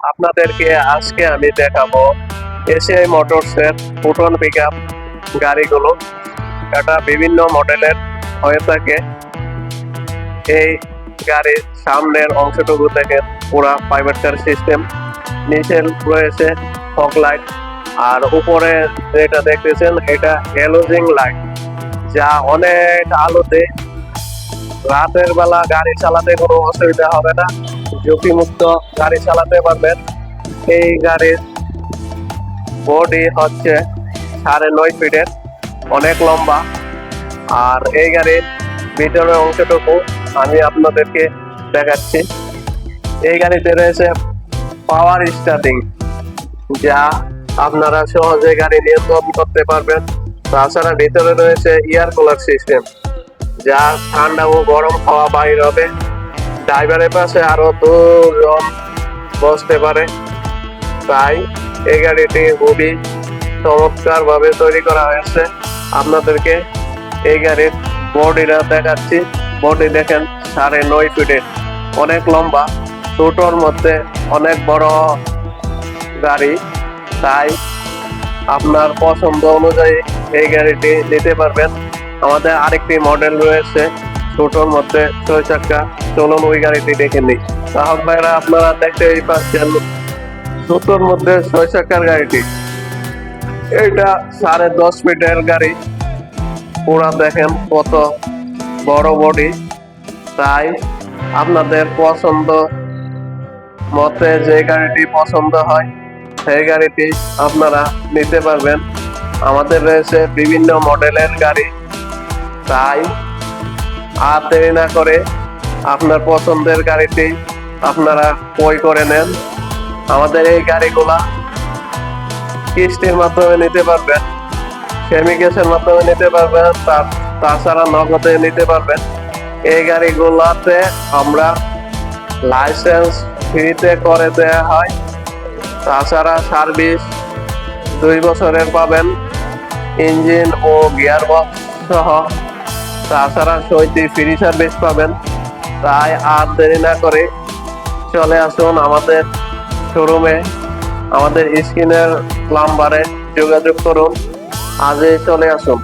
আপনাদেরকে আজকে আমি দেখাবো এসিআই মোটরসের ফুটন পিকআপ গাড়িগুলো। এটা বিভিন্ন মডেলের হয়ে থাকে। এই গাড়ির সামনের অংশটুকু থেকে পুরা ফাইবার সিস্টেম, নিচে রয়েছে ফগ লাইট, আর উপরে যেটা দেখতেছেন এটা হ্যালোজিং লাইট, যা অনেক আলোতে রাতের বেলা গাড়ি চালাতে কোনো অসুবিধা হবে না, ঝুঁকিমুক্ত গাড়ি চালাতে পারবেন। এই গাড়ির বডি হচ্ছে 9.5 ফিটের, অনেক লম্বা। আর এই গাড়ির ভিতরের অংশটুকু আমি আপনাদেরকে দেখাচ্ছি। এই গাড়িতে রয়েছে পাওয়ার স্টার্টিং, যা আপনারা সহজে গাড়ি নিয়ন্ত্রণ করতে পারবেন। তাছাড়া ভিতরে রয়েছে এয়ার কুলার সিস্টেম, যা ঠান্ডা ও গরম হাওয়া বাইর হবে। ড্রাইভারের পাশে আরো 2 জন বসতে পারে, তাই এই গাড়িটি খুবই চমৎকার ভাবে তৈরি করা হয়েছে। আপনাদেরকে এই গাড়ির বডিটা দেখাচ্ছি। বডি দেখেন 9.5 ফিটের, অনেক লম্বা, ছোটর মধ্যে অনেক বড় গাড়ি, তাই আপনার পছন্দ অনুযায়ী এই গাড়িটি নিতে পারবেন। আমাদের আরেকটি মডেল রয়েছে ছোটর মধ্যে 6 চাকা, চলুন ওই গাড়িটি দেখে নিই। গ্রাহক ভাইরা আপনারা দেখতেই পাচ্ছেন ছোটর মধ্যে 6 চাকার গাড়িটি। এটা 10.5 ফিটের গাড়ি, পুরা দেখেন কত বড় বডি। তাই আপনাদের পছন্দ মতে যে গাড়িটি পছন্দ হয় সেই গাড়িটি আপনারা নিতে পারবেন। আমাদের রয়েছে বিভিন্ন মডেলের গাড়ি, তাই আর দেরি না করে আপনার পছন্দের গাড়িটি আপনারা ক্রয় করে নেন। আমাদের এই গাড়িগুলা কিস্তির মাধ্যমে নিতে পারবেন, সেমি ক্যাশের মাধ্যমে নিতে পারবেন, তাছাড়া নগদে নিতে পারবেন। এই গাড়িগুলাতে আমরা লাইসেন্স ফ্রিতে করে দেওয়া হয়। তাছাড়া সার্ভিস 2 বছরের পাবেন, ইঞ্জিন ও গিয়ার বক্স সহ। তাছাড়া সইটি ফ্রি সার্ভিস পাবেন। তাই আর দেরি না করে চলে আসুন আমাদের শোরুমে, আমাদের স্ক্রিনের নাম্বারে যোগাযোগ করুন, আজই চলে আসুন।